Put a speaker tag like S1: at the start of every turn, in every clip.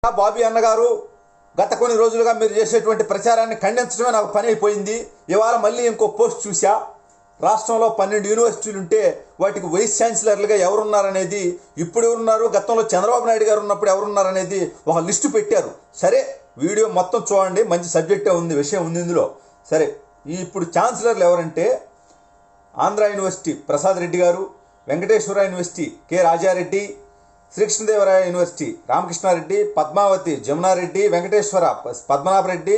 S1: బాబీ అన్నగారు గత కొన్ని రోజులుగా మీరు చేసేటువంటి ప్రచారాన్ని ఖండించడమే నాకు పని అయిపోయింది. ఇవాళ మళ్ళీ ఇంకో పోస్ట్ చూసా. రాష్ట్రంలో 12 యూనివర్సిటీలు ఉంటే వాటికి వైస్ ఛాన్సలర్లుగా ఎవరున్నారనేది, ఇప్పుడు ఎవరున్నారు, గతంలో చంద్రబాబు నాయుడు గారు ఉన్నప్పుడు ఎవరున్నారనేది ఒక లిస్టు పెట్టారు. సరే, వీడియో మొత్తం చూడండి, మంచి సబ్జెక్టే ఉంది, విషయం ఉంది ఇందులో. సరే, ఇప్పుడు ఛాన్సలర్లు ఎవరంటే ఆంధ్ర యూనివర్సిటీ ప్రసాద్ రెడ్డి గారు, Venkateswara university K Rajareddy, Srikrishnadevaraya university Ramakrishnareddy, Padmavathi Jamunareddy, Venkateswara Padmanabhareddy,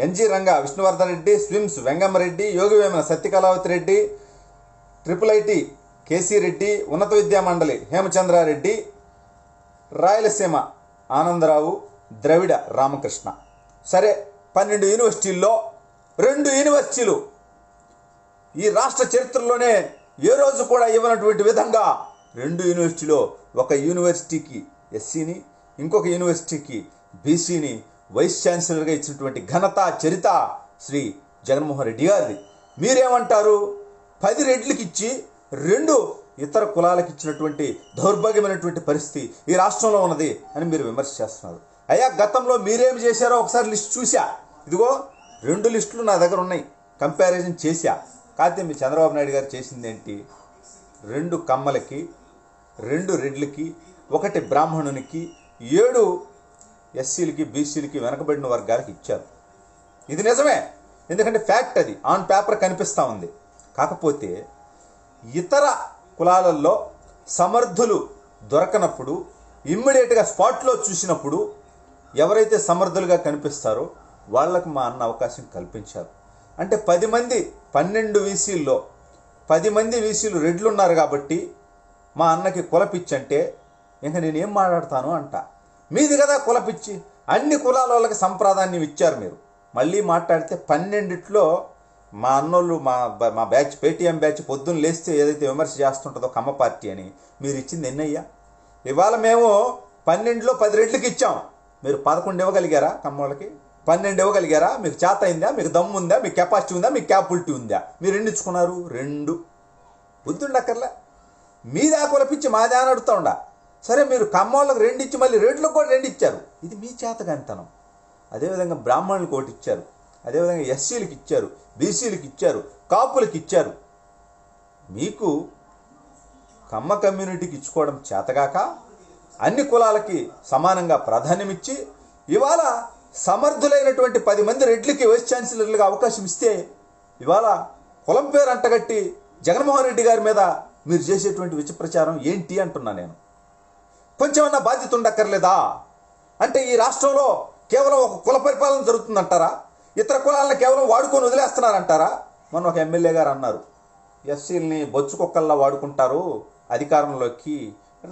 S1: NG Ranga Vishnuvardhan Reddy, SVIMS Vengammareddy, Yogivemana Satyakalavathi Reddy, triple IT KC Reddy, ఉన్నత విద్యా మండలి హేమచంద్రారెడ్డి, రాయలసీమ ఆనందరావు, ద్రవిడ రామకృష్ణ. సరే, 12 యూనివర్సిటీల్లో 2 యూనివర్సిటీలు ఈ రాష్ట్ర చరిత్రలోనే ఏ రోజు కూడా ఇవ్వనటువంటి విధంగా 2 యూనివర్సిటీలో ఒక యూనివర్సిటీకి ఎస్సీని, ఇంకొక యూనివర్సిటీకి బీసీని వైస్ ఛాన్సలర్గా ఇచ్చినటువంటి ఘనత చరిత శ్రీ జగన్మోహన్ రెడ్డి గారిది. మీరేమంటారు? 10 రెడ్లకి ఇచ్చి 2 ఇతర కులాలకు ఇచ్చినటువంటి దౌర్భాగ్యమైనటువంటి పరిస్థితి ఈ రాష్ట్రంలో ఉన్నది అని మీరు విమర్శ చేస్తున్నారు. అయ్యా, గతంలో మీరేమి చేశారో ఒకసారి లిస్ట్ చూసా. ఇదిగో 2 లిస్టులు నా దగ్గర ఉన్నాయి, కంపారిజన్ చేశా. కాకపోతే మీ చంద్రబాబు నాయుడు గారు చేసింది ఏంటి? 2 కమ్మలకి, 2 రెడ్లకి, 1 బ్రాహ్మణునికి, 7 ఎస్సీలకి, బీసీలకి, వెనకబడిన వర్గాలకి ఇచ్చారు. ఇది నిజమే, ఎందుకంటే ఫ్యాక్ట్, అది ఆన్ పేపర్ కనిపిస్తూ ఉంది. కాకపోతే ఇతర కులాలలో సమర్థులు దొరకనప్పుడు, ఇమ్మీడియట్గా స్పాట్లో చూసినప్పుడు ఎవరైతే సమర్థులుగా కనిపిస్తారో వాళ్లకు మా అన్న అవకాశం కల్పించారు. అంటే 10 మంది 12 వీసీల్లో 10 మంది వీసీలు రెడ్లు ఉన్నారు కాబట్టి మా అన్నకి కులపిచ్చి అంటే ఇంకా నేనేం మాట్లాడతాను అంట. మీది కదా కులపిచ్చి, అన్ని కులాల వాళ్ళకి సంప్రదాయాన్ని ఇచ్చారు మీరు. మళ్ళీ మాట్లాడితే 12లో మా అన్నోళ్ళు, మా బ్యాచ్, పేటీఎం బ్యాచ్ పొద్దున్న లేస్తే ఏదైతే విమర్శ చేస్తుంటుందో కమ్మ పార్టీ అని, మీరు ఇచ్చింది ఎన్నయ్యా? ఇవాళ మేము 12లో 10 రెడ్లకి ఇచ్చాం, మీరు 11 ఇవ్వగలిగారా? కమ్మోళ్ళకి 12 ఇవ్వగలిగారా? మీకు చేత అయిందా? మీకు దమ్ము ఉందా? మీకు కెపాసిటీ ఉందా? మీకు క్యాపబిలిటీ ఉందా? మీరు ఎన్ని ఇచ్చుకున్నారు? 2. బుద్ధుండక్కర్లే. మీదా కులపిచ్చి మాదే అని అడుగుతా ఉండా. సరే, మీరు కమ్మోళ్ళకి 2 ఇచ్చి మళ్ళీ రెడ్లకు కూడా 2 ఇచ్చారు. ఇది మీ చేతగానితనం. అదేవిధంగా బ్రాహ్మణులకు 1 ఇచ్చారు, అదేవిధంగా ఎస్సీలకు ఇచ్చారు, బీసీలకు ఇచ్చారు, కాపులకు ఇచ్చారు. మీకు కమ్మ కమ్యూనిటీకి ఇచ్చుకోవడం చేతగాక అన్ని కులాలకి సమానంగా ప్రాధాన్యం ఇచ్చి ఇవాళ సమర్థులైనటువంటి 10 మంది రెడ్లకి వైస్ ఛాన్సలర్లుగా అవకాశం ఇస్తే ఇవాళ కులం పేరు అంటగట్టి జగన్మోహన్ రెడ్డి గారి మీద మీరు చేసేటువంటి విష ప్రచారం ఏంటి అంటున్నా నేను. కొంచెమన్నా బాధ్యత ఉండక్కర్లేదా? అంటే ఈ రాష్ట్రంలో కేవలం ఒక కుల పరిపాలన జరుగుతుందంటారా? ఇతర కులాలను కేవలం వాడుకొని వదిలేస్తున్నారంటారా? మొన్న ఒక ఎమ్మెల్యే గారు అన్నారు, ఎస్సీలని బొచ్చు కుక్కల్లా వాడుకుంటారు, అధికారంలోకి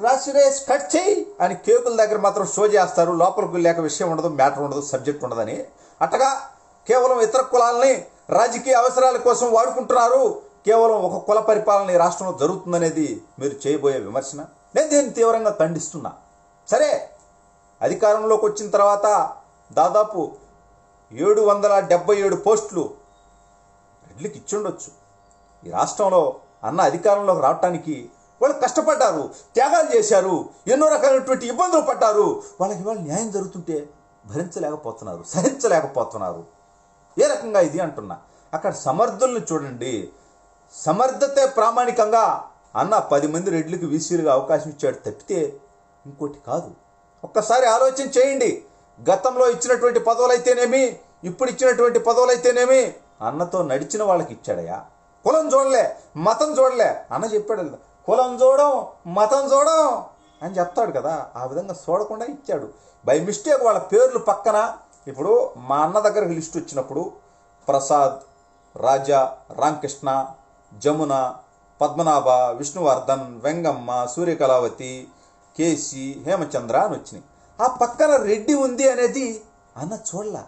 S1: రాసిరేస్ కట్ చేయి అని కేకుల దగ్గర మాత్రం షో చేస్తారు, లోపలికి లేక విషయం ఉండదు, మ్యాటర్ ఉండదు, సబ్జెక్ట్ ఉండదని. అట్టగా కేవలం ఇతర కులాలని రాజకీయ అవసరాల కోసం వాడుకుంటున్నారు, కేవలం ఒక కుల పరిపాలన ఈ రాష్ట్రంలో జరుగుతుందనేది మీరు చేయబోయే విమర్శన. నేను దీన్ని తీవ్రంగా ఖండిస్తున్నా. సరే, అధికారంలోకి వచ్చిన తర్వాత దాదాపు 777 పోస్టులు రెడ్లకి ఇచ్చుండొచ్చు. ఈ రాష్ట్రంలో అన్న అధికారంలోకి రావటానికి వాళ్ళు కష్టపడ్డారు, త్యాగాలు చేశారు, ఎన్నో రకాలైనటువంటి ఇబ్బందులు పడ్డారు. వాళ్ళకి ఇవాళ న్యాయం జరుగుతుంటే భరించలేకపోతున్నారు, సహించలేకపోతున్నారు. ఏ రకంగా ఇది అంటున్నా. అక్కడ సమర్థుల్ని చూడండి, సమర్థతే ప్రామాణికంగా అన్న 10 మంది రెడ్లకి వీసీలుగా అవకాశం ఇచ్చాడు తప్పితే ఇంకోటి కాదు. ఒక్కసారి ఆలోచన చేయండి. గతంలో ఇచ్చినటువంటి పదవులైతేనేమి, ఇప్పుడు ఇచ్చినటువంటి పదవులైతేనేమి అన్నతో నడిచిన వాళ్ళకి ఇచ్చాడయా. కులం చూడలే, మతం చూడలే. అన్న చెప్పాడు, కులం చూడం, మతం చూడం అని చెప్తాడు కదా, ఆ విధంగా చూడకుండా ఇచ్చాడు. బై మిస్టేక్ వాళ్ళ పేర్లు పక్కన, ఇప్పుడు మా అన్న దగ్గరకు లిస్ట్ వచ్చినప్పుడు ప్రసాద్, రాజా, రామకృష్ణ, జమున, పద్మనాభ, విష్ణువర్ధన్, వెంగమ్మ, సూర్యకళావతి, కేసీ, హేమచంద్ర అని వచ్చినాయి. ఆ పక్కన రెడ్డి ఉంది అనేది అన్న చూడలా.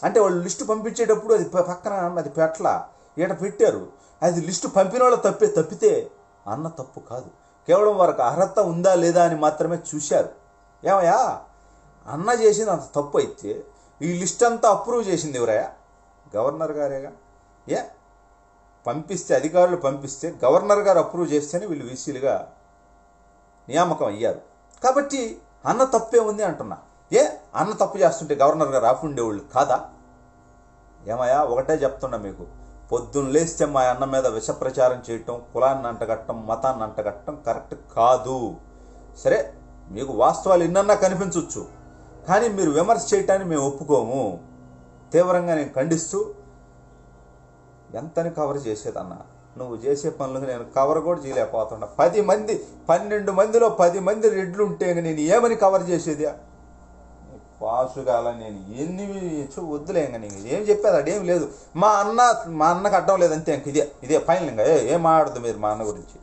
S1: అంటే వాళ్ళు లిస్టు పంపించేటప్పుడు అది పక్కన అది పెట్ల ఈడ పెట్టారు. అది లిస్టు పంపిన వాళ్ళు తప్పితే అన్న తప్పు కాదు. కేవలం వారికి అర్హత ఉందా లేదా అని మాత్రమే చూశారు. ఏమయ్యా, అన్న చేసింది అంత తప్పు అయితే ఈ లిస్ట్ అంతా అప్రూవ్ చేసింది ఎవరయ్యా? గవర్నర్ గారేగా. పంపిస్తే, అధికారులు పంపిస్తే గవర్నర్ గారు అప్రూవ్ చేస్తేనే వీళ్ళు వీసీలుగా నియామకం అయ్యారు. కాబట్టి అన్న తప్పే ఉంది అంటున్నా. అన్న తప్పు చేస్తుంటే గవర్నర్ గారు ఆపి ఉండేవాళ్ళు కాదా? ఏమయ్యా, ఒకటే చెప్తున్నా మీకు, పొద్దున్న లేస్తే మా అన్న మీద విష ప్రచారం చేయటం, కులాన్ని అంటగట్టడం, మతాన్ని అంటగట్టడం కరెక్ట్ కాదు. సరే, మీకు వాస్తవాలు ఎన్నన్నా కనిపించవచ్చు, కానీ మీరు విమర్శ చేయటాన్ని మేము ఒప్పుకోము. తీవ్రంగా నేను ఖండిస్తూ, ఎంతని కవర్ చేసేదన్నా, నువ్వు చేసే పనులకు నేను కవర్ కూడా చేయలేకపోతున్నా. 10 మంది 12 మందిలో 10 మంది రెడ్లు ఉంటే నేను ఏమని కవర్ చేసేది? పాసుగాల నేను ఎన్ని వద్దులే, ఇంకా నీకు ఏం చెప్పేది అదేం లేదు. మా అన్నకు అడ్డం లేదంతే, ఇంక ఇదే ఫైనల్. ఇంకా ఏం మాట్లాడదు మీరు మా అన్న గురించి.